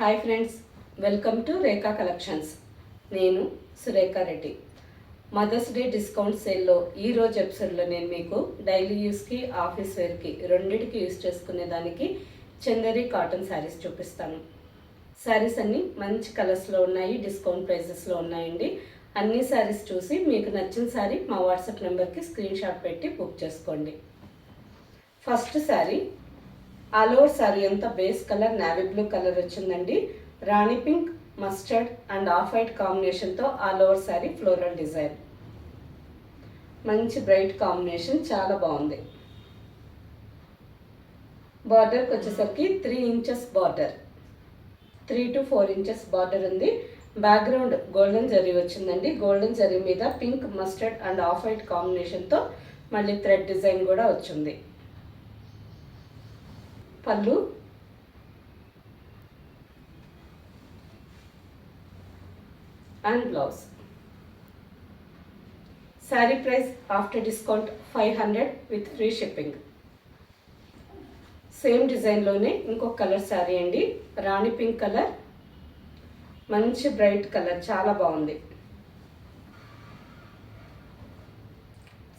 Hi friends, welcome to Rekha collections. నేను Surekha Reddy. Mother's day discount సేల్లో ఈరోజు ఎపిసోడ్లో నేను మీకు డైలీ యూస్కి, ఆఫీస్ వేర్కి రెండింటికి యూస్ చేసుకునే దానికి చందేరి కాటన్ శారీస్ చూపిస్తాను. శారీస్ అన్నీ మంచి కలర్స్లో ఉన్నాయి, డిస్కౌంట్ ప్రైజెస్లో ఉన్నాయండి. అన్ని శారీస్ చూసి మీకు నచ్చిన శారీ మా వాట్సాప్ నెంబర్కి స్క్రీన్ షాట్ పెట్టి బుక్ చేసుకోండి. First sari all over sari అంతా base colour navy blue colour వచ్చిందండి. Rani pink, mustard and off white కాంబినేషన్తో all over sari floral design. మంచి బ్రైట్ కాంబినేషన్, చాలా బాగుంది. బార్డర్కి వచ్చేసరికి 3 inches border, 3 to 4 inches border ఉంది. బ్యాక్గ్రౌండ్ గోల్డెన్ జరీ వచ్చిందండి. గోల్డెన్ జరీ మీద pink, mustard and off white కాంబినేషన్తో మళ్ళీ థ్రెడ్ డిజైన్ కూడా వచ్చింది. Pallu and blouse. Sari price after discount 500 with free shipping. Same డిజైన్లోనే ఇంకొక కలర్ శారీ అండి. రాణి పింక్ కలర్, మంచి బ్రైట్ కలర్, చాలా బాగుంది.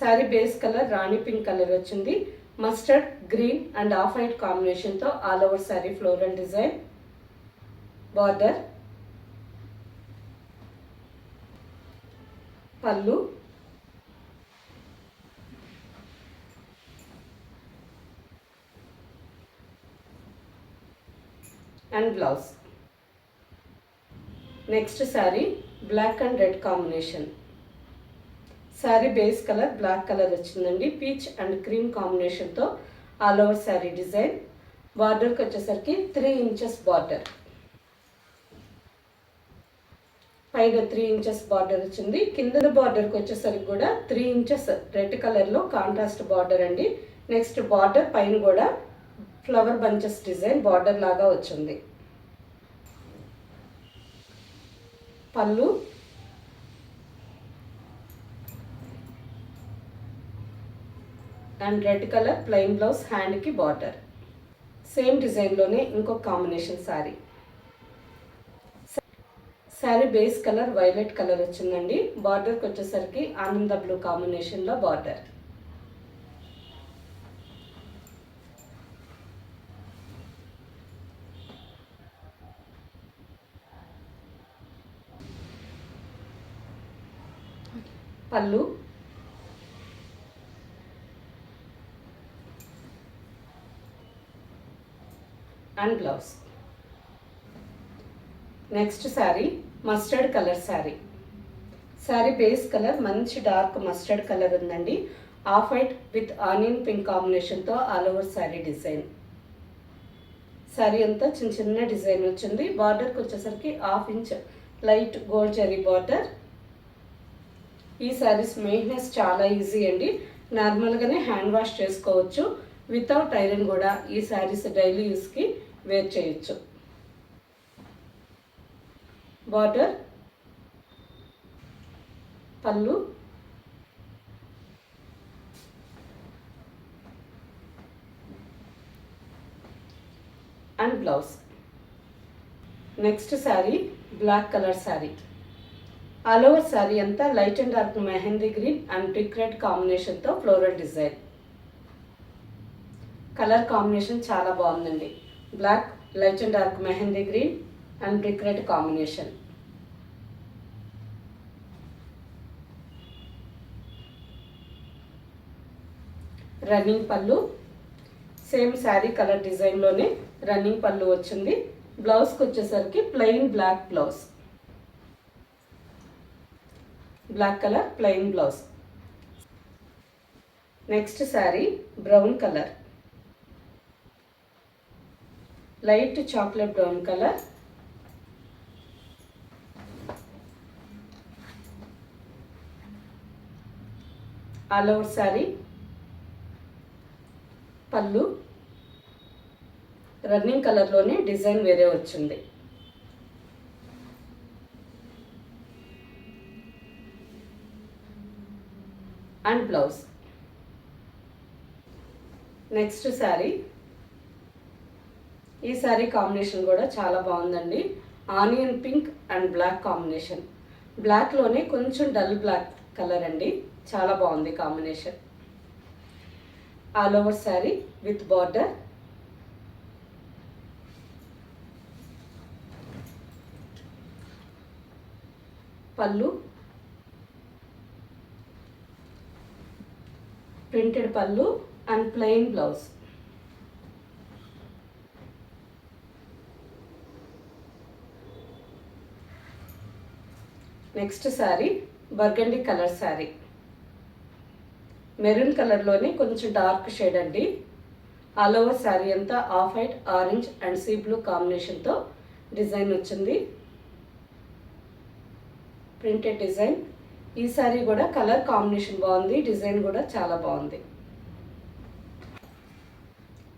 Sari base colour rani pink colour వచ్చింది. Mustard green and off white కాంబినేషన్తో all over sari floral design. Border, pallu and blouse. Next sari black and red combination. Sari base colour black colour వచ్చిందండి. Peach and cream కాంబినేషన్తో all over sari design. బార్డర్కి వచ్చేసరికి 3 inches border, పైన 3 inches border వచ్చింది. కింద బార్డర్కి వచ్చేసరికి కూడా 3 ఇంచెస్ రెడ్ కలర్లో కాంట్రాస్ట్ బార్డర్ అండి. నెక్స్ట్ బార్డర్ పైన కూడా ఫ్లవర్ బంచెస్ డిజైన్ బార్డర్ లాగా వచ్చింది. Pallu and red colour plain blouse, హ్యాండ్కి బార్డర్. సేమ్ డిజైన్లోనే ఇంకొక combination sari. Sari base colour violet colour వచ్చిందండి. బార్డర్కి వచ్చేసరికి ఆనంద బ్లూ కాంబినేషన్లో border. Pallu and blouse. Next sari mustard colour sari. Sari base colour మంచి డార్క్ మస్టర్డ్ కలర్ ఉందండి. Off white with onion pink కాంబినేషన్తో all over sari design. Sari అంతా చిన్న చిన్న డిజైన్ వచ్చింది. బార్డర్కి వచ్చేసరికి 1/2 inch light gold zari border. ఈ శారీస్ మెయింటెనెన్స్ చాలా ఈజీ అండి. నార్మల్గానే హ్యాండ్ వాష్ చేసుకోవచ్చు. వితౌట్ ఐరన్ కూడా ఈ శారీస్ డైలీ యూస్కి వేర్ చేయొచ్చు. Border, pallu and blouse. Next sari black colour sari. All over sari అంతా light and dark mehndi green and brick red కాంబినేషన్తో ఫ్లోరల్ డిజైన్. కలర్ కాంబినేషన్ చాలా బాగుందండి. Black, light and dark mehndi green and brick red combination. Running పళ్ళు, same sari colour డిజైన్లోనే running పళ్ళు వచ్చింది. బ్లౌజ్కి వచ్చేసరికి plain black blouse, black colour plain blouse. Next sari brown colour, light chocolate brown colour. All over sari. పళ్ళు running కలర్లోనే డిజైన్ వేరే వచ్చింది. And blouse. నెక్స్ట్ శారీ ఈ శారీ కాంబినేషన్ కూడా చాలా బాగుందండి. Onion pink and black combination. బ్లాక్లోనే కొంచెం డల్ బ్లాక్ కలర్ అండి. చాలా బాగుంది combination. All over sari with border. Pallu, printed pallu and plain blouse. Next sari burgundy colour sari. Maroon కలర్లోనే కొంచెం డార్క్ షేడ్ అండి. ఆల్ ఓవర్ శారీ అంతా off white, orange and sea blue కాంబినేషన్తో డిజైన్ వచ్చింది. Printed design. ఈ శారీ కూడా కలర్ కాంబినేషన్ బాగుంది, డిజైన్ కూడా చాలా బాగుంది.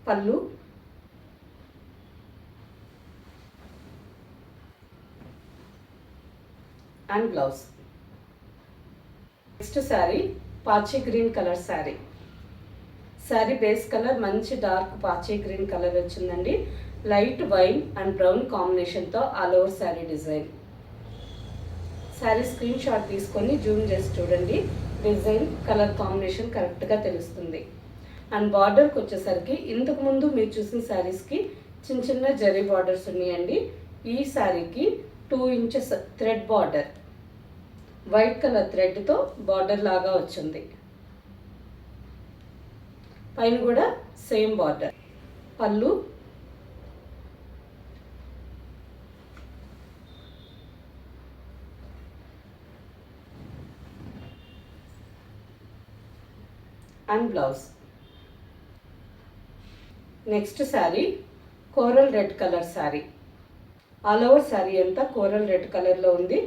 Pallu, and blouse. Next sari పాచీ green colour sari. Sari base colour మంచి డార్క్ పాచీ గ్రీన్ కలర్ వచ్చిందండి. లైట్ వైన్ అండ్ బ్రౌన్ కాంబినేషన్తో all over sari design. Sari screen shot తీసుకొని జూమ్ చేసి చూడండి. డిజైన్ కలర్ కాంబినేషన్ కరెక్ట్గా తెలుస్తుంది. అండ్ బార్డర్కి వచ్చేసరికి ఇంతకుముందు మీరు చూసిన శారీస్కి చిన్న చిన్న జరీ బార్డర్స్ ఉన్నాయండి. ఈ శారీకి 2 inches thread border, white colour థ్రెడ్తో బార్డర్ లాగా వచ్చింది. పైన కూడా same border. Pallu, and blouse. Next sari coral red colour sari. All over sari అంతా కోరల్ రెడ్ కలర్లో ఉంది.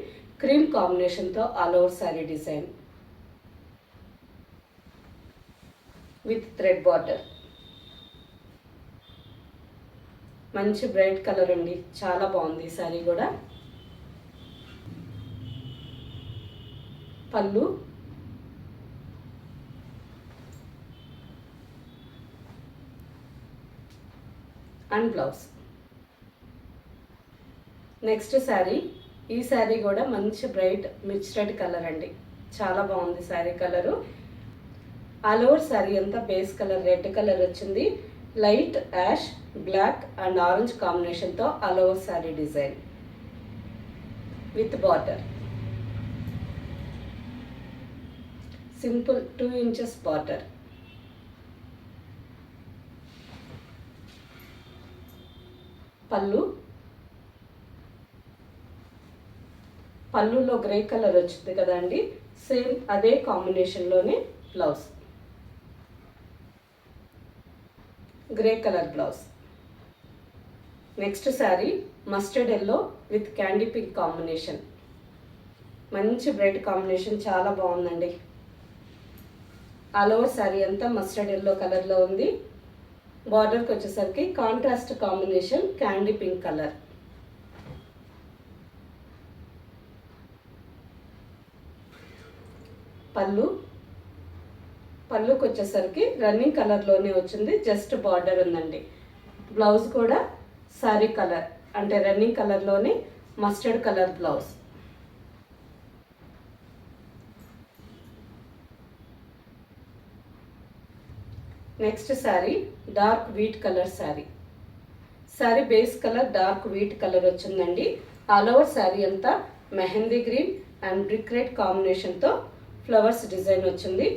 క్రీమ్ కాంబినేషన్తో all over sari design with thread border. మంచి బ్రైట్ కలర్ అండి, చాలా బాగుంది ఈ శారీ కూడా. పళ్ళు, అండ్ బ్లౌజ్. నెక్స్ట్ శారీ. ఈ శారీ కూడా మంచి బ్రైట్ మిర్చ్ రెడ్ కలర్ అండి, చాలా బాగుంది sari colour. All over sari అంతా బేస్ కలర్ రెడ్ కలర్ వచ్చింది. Light ash, black and orange కాంబినేషన్తో all over sari design with border. Simple 2 inches border. Pallu, పళ్ళులో గ్రే కలర్ వచ్చింది కదా అండి, సేమ్ అదే కాంబినేషన్లోనే blouse. Grey colour blouse. Next sari mustard yellow with candy pink కాంబినేషన్. మంచి బ్రైట్ కాంబినేషన్, చాలా బాగుందండి. ఆల్ ఓవర్ శారీ అంతా మస్టర్డ్ ఎల్లో కలర్లో ఉంది. బార్డర్కి వచ్చేసరికి contrast combination candy pink colour. పళ్ళు, పళ్ళుకి వచ్చేసరికి రన్నింగ్ కలర్లోనే వచ్చింది, జస్ట్ బార్డర్ ఉందండి. బ్లౌజ్ కూడా శారీ కలర్ అంటే రన్నింగ్ కలర్లోనే mustard colour blouse. Next sari dark wheat colour sari. Sari base colour dark wheat colour వచ్చిందండి. ఆల్ ఓవర్ శారీ అంతా mehndi green and brick red కాంబినేషన్తో ఫ్లవర్స్ డిజైన్ వచ్చింది.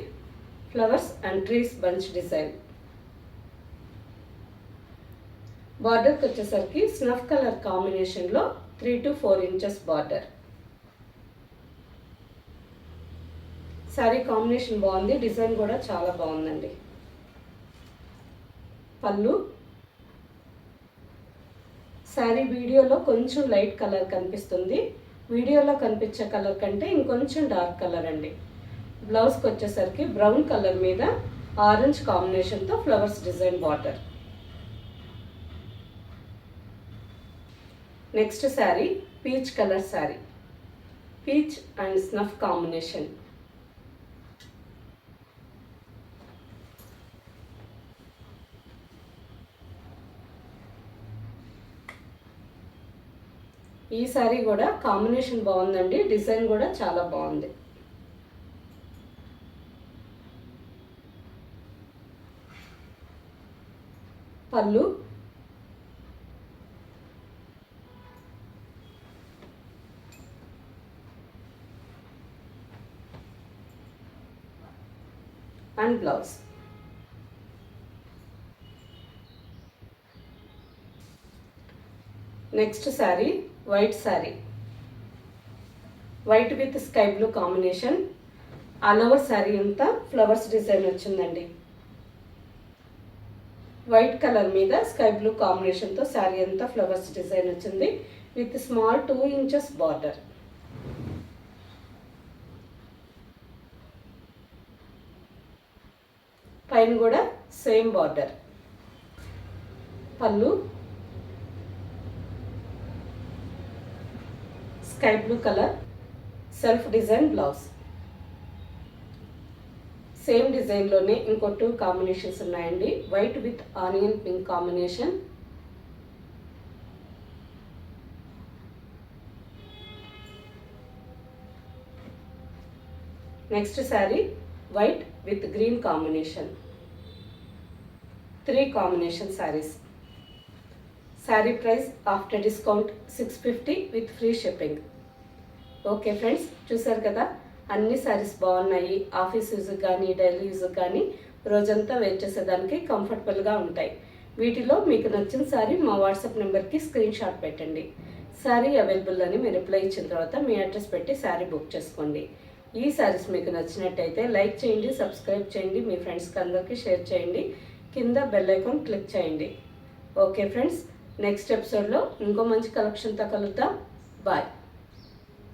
Flowers and trees bunch design. బార్డర్కి వచ్చేసరికి స్నఫ్ కలర్ కాంబినేషన్లో 3 to 4 inches border. Sari combination బాగుంది, design కూడా చాలా బాగుందండి. పళ్ళు, శారీ వీడియోలో కొంచెం లైట్ కలర్ కనిపిస్తుంది, వీడియోలో కనిపించే కలర్ కంటే ఇంకొంచెం డార్క్ కలర్ అండి. బ్లౌజ్కి వచ్చేసరికి బ్రౌన్ కలర్ మీద ఆరెంజ్ కాంబినేషన్తో flowers design border. Next sari peach colour sari. Peach and snuff combination. ఈ శారీ కూడా కాంబినేషన్ బాగుందండి, డిజైన్ కూడా చాలా బాగుంది. Pallu, and blouse. Next sari white sari, white with sky blue combination. All over sari అంతా ఫ్లవర్స్ డిజైన్ వచ్చిందండి. వైట్ కలర్ మీద స్కై బ్లూ కాంబినేషన్తో శారీ అంతా ఫ్లవర్స్ డిజైన్ వచ్చింది విత్ స్మాల్ 2 ఇంచెస్ బార్డర్. పైన కూడా same border. Pallu sky blue colour, self design blouse. Same డిజైన్లోనే ఇంకో 2 కాంబినేషన్స్ ఉన్నాయండి. White with onion pink combination, next sari white with green combination. 3 combination saris. Sari price after discount 650 with free shipping. Okay friends, చూసారు కదా, అన్ని శారీస్ బాగున్నాయి. Office యూజ్కి కానీ డైలీ యూజ్కి కానీ రోజంతా వేర్ చేసేదానికి కంఫర్టబుల్గా ఉంటాయి. వీటిలో మీకు నచ్చిన శారీ మా వాట్సాప్ నెంబర్కి స్క్రీన్ షాట్ పెట్టండి. శారీ అవైలబుల్ అని మీరు రిప్లై ఇచ్చిన తర్వాత మీ అడ్రస్ పెట్టి శారీ బుక్ చేసుకోండి. ఈ శారీస్ మీకు నచ్చినట్టయితే లైక్ చేయండి, సబ్స్క్రైబ్ చేయండి, మీ ఫ్రెండ్స్కి అందరికీ షేర్ చేయండి, కింద బెల్ ఐకాన్ క్లిక్ చేయండి. ఓకే ఫ్రెండ్స్, నెక్స్ట్ ఎపిసోడ్లో ఇంకో మంచి కలెక్షన్తో కలుద్దాం. బాయ్.